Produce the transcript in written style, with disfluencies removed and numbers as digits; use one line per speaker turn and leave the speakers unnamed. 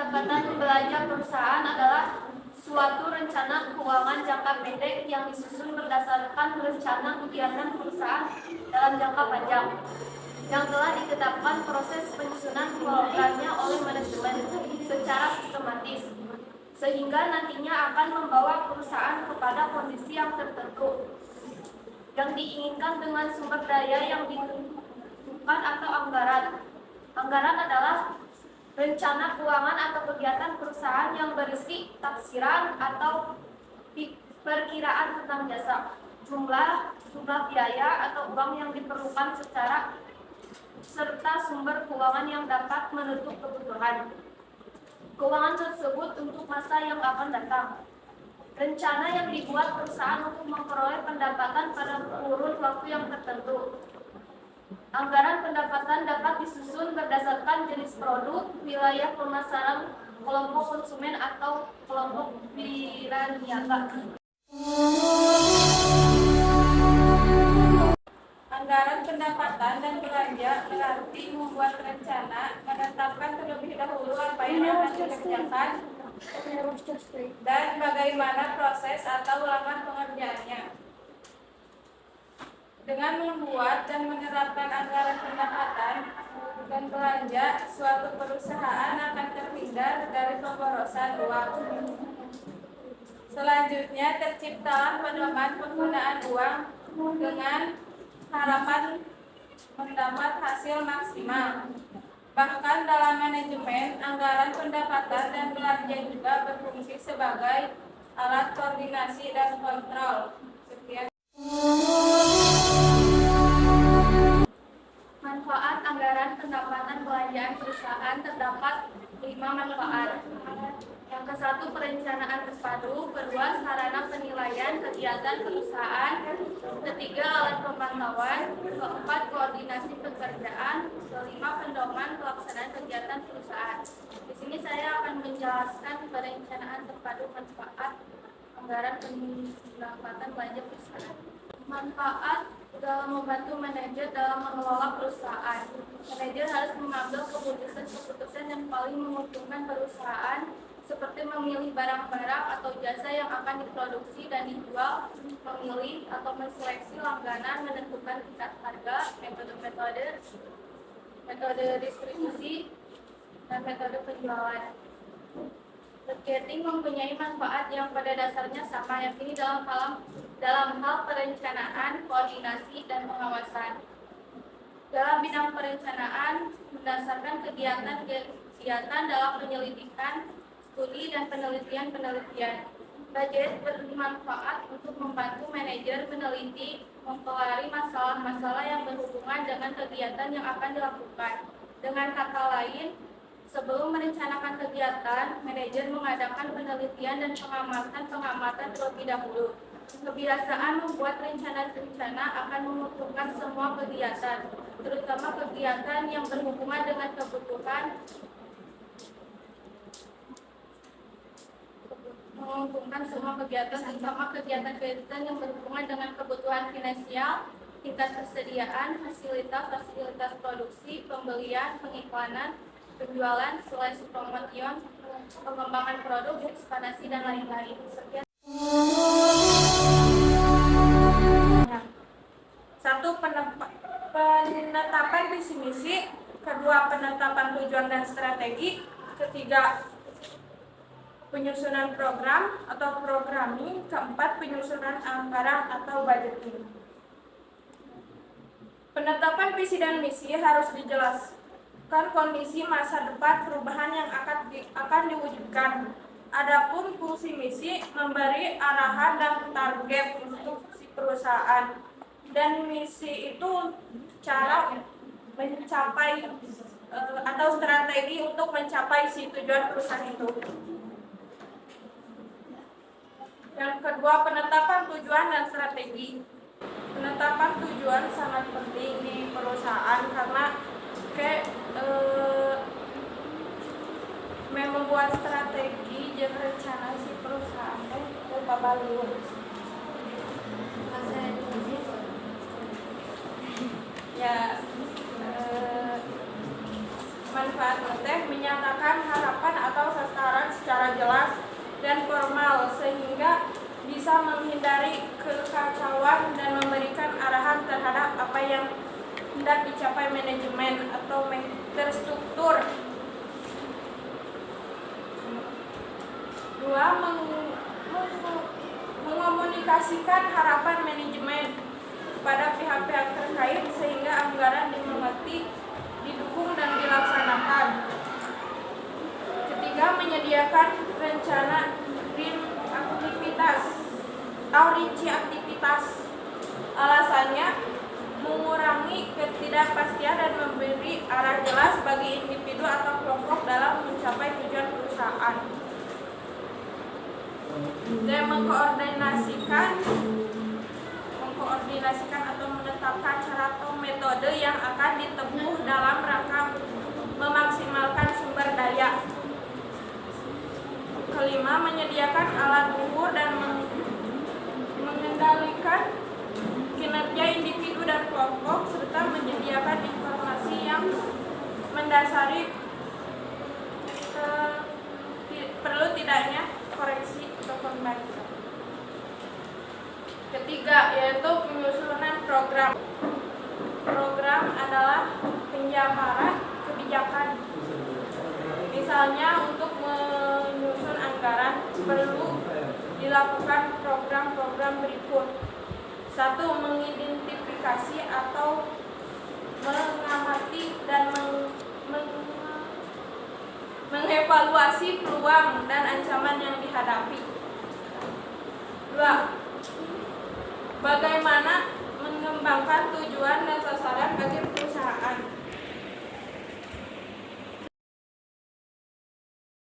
pendapatan belanja perusahaan adalah suatu rencana keuangan jangka pendek yang disusun berdasarkan rencana kegiatan perusahaan dalam jangka panjang yang telah ditetapkan proses penyusunan programnya oleh manajemen secara sistematis, sehingga nantinya akan membawa perusahaan kepada kondisi yang tertentu yang diinginkan dengan sumber daya yang ditentukan atau anggaran. Anggaran adalah rencana keuangan atau kegiatan perusahaan yang berisi tafsiran atau perkiraan tentang jasa, jumlah biaya atau uang yang diperlukan serta sumber keuangan yang dapat menutup kebutuhan keuangan tersebut untuk masa yang akan datang. Rencana yang dibuat perusahaan untuk memperoleh pendapatan pada kurun waktu yang tertentu. Anggaran pendapatan dapat disusun berdasarkan jenis produk, wilayah pemasaran, kelompok konsumen, atau kelompok wiraniaga.
Anggaran pendapatan dan belanja berarti membuat rencana, menetapkan terlebih dahulu apa yang akan dikerjakan, dan bagaimana proses atau langkah pengerjaannya. Dengan membuat dan menerapkan anggaran pendapatan dan belanja, suatu perusahaan akan terhindar dari pemborosan uang. Selanjutnya, terciptalah pedoman penggunaan uang dengan harapan mendapat hasil maksimal. Bahkan dalam manajemen, anggaran pendapatan dan belanja juga berfungsi sebagai alat koordinasi dan kontrol. Sekian.
Manfaat anggaran pendapatan belanjaan perusahaan terdapat 5 manfaat. Yang ke-1, perencanaan terpadu. Kedua, sarana penilaian kegiatan perusahaan. Ketiga, alat pemantauan. Keempat, koordinasi pekerjaan. Kelima, pedoman pelaksanaan kegiatan perusahaan. Di sini saya akan menjelaskan perencanaan terpadu manfaat anggaran pendapatan belanja perusahaan. Manfaat dalam membantu manajer dalam mengelola perusahaan. Manajer harus mengambil keputusan yang paling menguntungkan perusahaan, seperti memilih barang-barang atau jasa yang akan diproduksi dan dijual, memilih atau menseleksi langganan, menentukan tingkat harga, metode distribusi, dan metode penjualan. Marketing mempunyai manfaat yang pada dasarnya sama, yakni dalam hal perencanaan, koordinasi, dan pengawasan. Dalam bidang perencanaan, berdasarkan kegiatan dalam penyelidikan, studi, dan penelitian. Budget bermanfaat untuk membantu manajer meneliti, mempelajari masalah-masalah yang berhubungan dengan kegiatan yang akan dilakukan. Dengan kata lain, sebelum merencanakan kegiatan, manajer mengadakan penelitian dan pengamatan terlebih dahulu. Kebiasaan membuat rencana-rencana akan menguntungkan semua kegiatan, terutama kegiatan yang berhubungan dengan kegiatan yang berhubungan dengan kebutuhan finansial, tingkat persediaan, fasilitas produksi, pembelian, pengiklanan, penjualan, promotion, pengembangan produk, ekspansi, dan lain-lain. Sekian.
1. Penetapan visi misi. Kedua, penetapan tujuan dan strategi. Ketiga, penyusunan program atau programming. Keempat, penyusunan anggaran atau budgeting. Penetapan visi dan misi harus dijelaskan kondisi masa depan perubahan yang akan diwujudkan. Adapun fungsi misi memberi arahan dan target untuk si perusahaan, dan misi itu cara mencapai atau strategi untuk mencapai si tujuan perusahaan itu. Yang kedua, penetapan tujuan dan strategi. Penetapan tujuan sangat penting di perusahaan karena membuat strategi dan rencana si perusahaan itu babalur. bermanfaat teh menyatakan harapan atau sasaran secara jelas dan formal sehingga bisa menghindari kekacauan dan memberikan arahan terhadap apa yang hendak dicapai manajemen atau terstruktur. 2. Mengomunikasikan harapan manajemen kepada pihak-pihak terkait sehingga anggaran dimengerti, didukung dan dilaksanakan. 3. Menyediakan rencana aktivitas atau rinci aktivitas. Alasannya mengurangi ketidakpastian dan memberi arah jelas bagi individu atau kelompok dalam mencapai tujuan perusahaan. Dan mengkoordinasikan atau menetapkan cara atau metode yang akan ditempuh dalam rangka memaksimalkan sumber daya. 5. Menyediakan alat ukur dan mengendalikan kinerja individu dan kelompok serta menyediakan informasi yang mendasari perlu tidaknya koreksi atau perbaikan. 3. Yaitu penyusunan program. Program adalah penjabaran kebijakan. Misalnya untuk menyusun anggaran perlu dilakukan program-program berikut. 1. Mengidentifikasi atau mengamati dan mengevaluasi peluang dan ancaman yang dihadapi. 2. Bagaimana mengembangkan tujuan dan